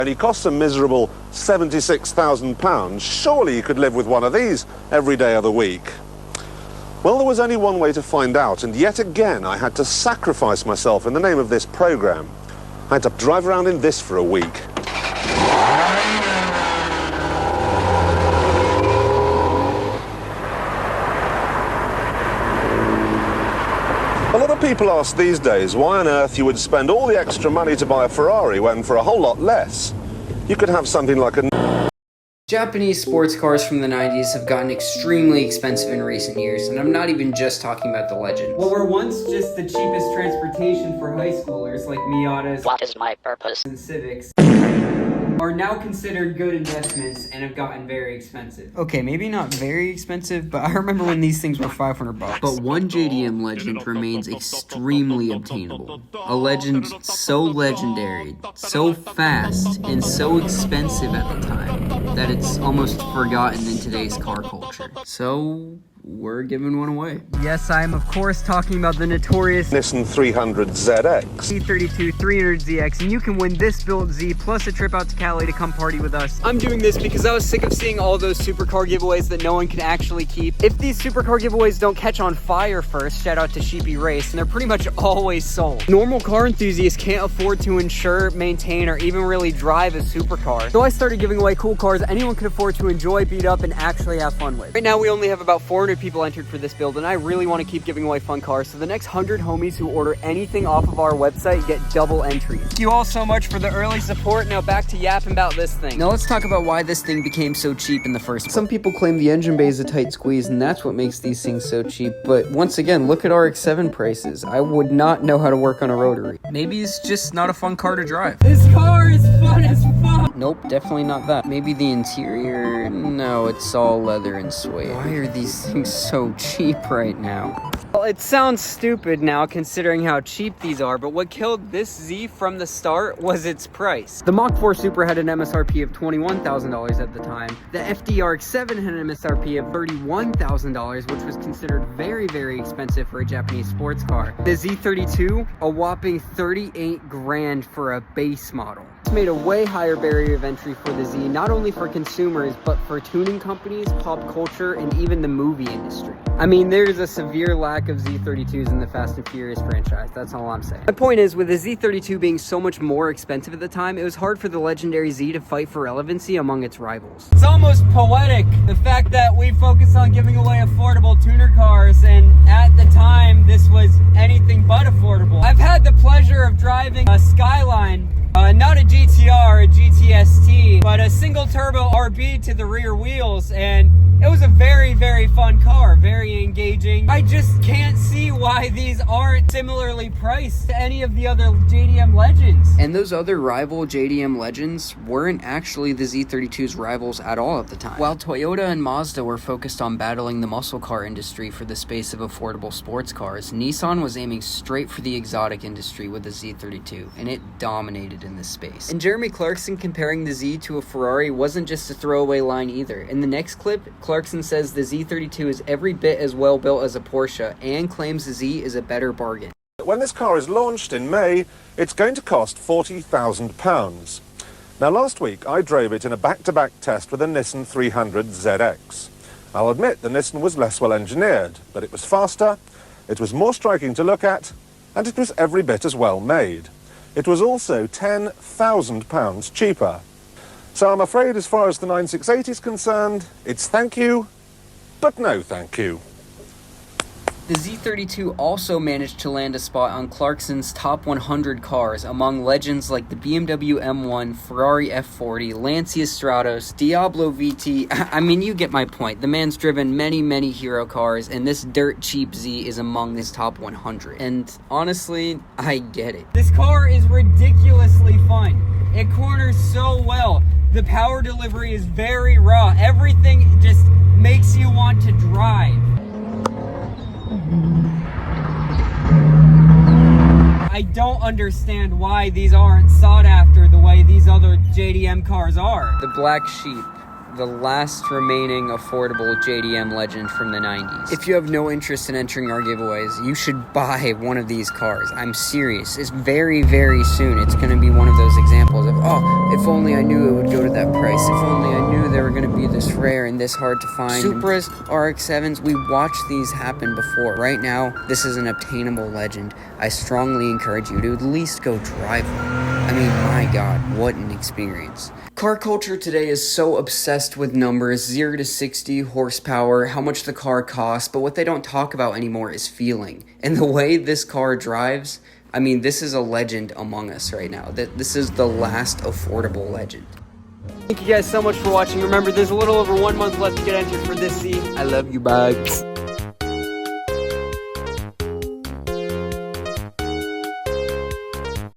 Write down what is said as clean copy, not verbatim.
And he costs a miserable £76,000. Surely you could live with one of these every day of the week. Well, there was only one way to find out, and yet again I had to sacrifice myself in the name of this program. I had to drive around in this for a week. A lot of people ask these days why on earth you would spend all the extra money to buy a Ferrari when for a whole lot less you could have something like a... Japanese sports cars from the 90s have gotten extremely expensive in recent years, and I'm not even just talking about the Legends. What were once just the cheapest transportation for high schoolers like Miatas, What is my purpose? and Civics are now considered good investments and have gotten very expensive. Okay, maybe not very expensive, but I remember when these things were $500. But one JDM Legend remains extremely obtainable. A Legend so legendary, so fast, and so expensive at the time that it's almost forgotten in today's car culture. So we're giving one away. Yes, I am of course talking about the notorious Nissan 300ZX. Z32 300ZX, and you can win this built Z plus a trip out to Cali to come party with us. I'm doing this because I was sick of seeing all those supercar giveaways that no one can actually keep. If these supercar giveaways don't catch on fire first, shout out to Sheepy Race, and they're pretty much always sold. Normal car enthusiasts can't afford to insure, maintain, or even really drive a supercar. So I started giving away cool cars anyone could afford to enjoy, beat up, and actually have fun with. Right now we only have about 400 people entered for this build, and I really want to keep giving away fun cars, so the next 100 homies who order anything off of our website get double entries. Thank you all so much for the early support. Now back to yapping about this thing. Now let's talk about why this thing became so cheap in the first place. Some people claim the engine bay is a tight squeeze, and that's what makes these things so cheap, but once again, look at RX-7 prices. I would not know how to work on a rotary. Maybe it's just not a fun car to drive. This car is fun as fuck. Nope, definitely not that. Maybe the interior? No, it's all leather and suede. Why are these things so cheap right now? Well, it sounds stupid now considering how cheap these are, but what killed this Z from the start was its price. The Mach 4 Supra had an MSRP of $21,000 at the time. The FDRX7 had an MSRP of $31,000, which was considered very, very expensive for a Japanese sports car. The Z32, a whopping 38 grand for a base model. This made a way higher barrier of entry for the Z, not only for consumers, but for tuning companies, pop culture, and even the movie industry. I mean, there's a severe lack of Z32s in the Fast and Furious franchise, that's all I'm saying. My point is, with the Z32 being so much more expensive at the time, it was hard for the legendary Z to fight for relevancy among its rivals. It's almost poetic, the fact that we focus on giving away affordable tuner cars, and at the time, this was anything but affordable. I've had the pleasure of driving a Skyline, not a GTR, a GTST, but a single turbo RB to the rear wheels, and it was a very, very fun car, very engaging. I just can't see why these aren't similarly priced to any of the other JDM Legends. And those other rival JDM Legends weren't actually the Z32's rivals at all at the time. While Toyota and Mazda were focused on battling the muscle car industry for the space of affordable sports cars, Nissan was aiming straight for the exotic industry with the Z32, and it dominated in this space. And Jeremy Clarkson comparing the Z to a Ferrari wasn't just a throwaway line either. In the next clip, Clarkson says the Z32 is every bit as well built as a Porsche and claims the Z is a better bargain. When this car is launched in May, it's going to cost £40,000. Now, last week I drove it in a back-to-back test with a Nissan 300ZX. I'll admit the Nissan was less well engineered, but it was faster, it was more striking to look at, and it was every bit as well made. It was also £10,000 cheaper. So I'm afraid as far as the 968 is concerned, it's thank you, but no thank you. The Z32 also managed to land a spot on Clarkson's top 100 cars among legends like the BMW M1, Ferrari F40, Lancia Stratos, Diablo VT. I mean, you get my point. The man's driven many, many hero cars, and this dirt cheap Z is among his top 100. And honestly, I get it. This car is ridiculously fun. It corners so well. The power delivery is very raw. Everything just makes you want to drive. I don't understand why these aren't sought after the way these other JDM cars are. The black sheep. the last remaining affordable JDM Legend from the 90s. If you have no interest in entering our giveaways, you should buy one of these cars. I'm serious. It's very, very soon. It's going to be one of those examples of, oh, if only I knew it would go to that price. If only I knew they were going to be this rare and this hard to find. Supras, RX-7s, we watched these happen before. Right now, this is an obtainable Legend. I strongly encourage you to at least go drive one. I mean, my God, what an experience. Car culture today is so obsessed with numbers, 0 to 60, horsepower, how much the car costs, but what they don't talk about anymore is feeling. And the way this car drives, I mean, this is a legend among us right now. This is the last affordable Legend. Thank you guys so much for watching. Remember, there's a little over 1 month left to get entered for this Z. I love you, bugs.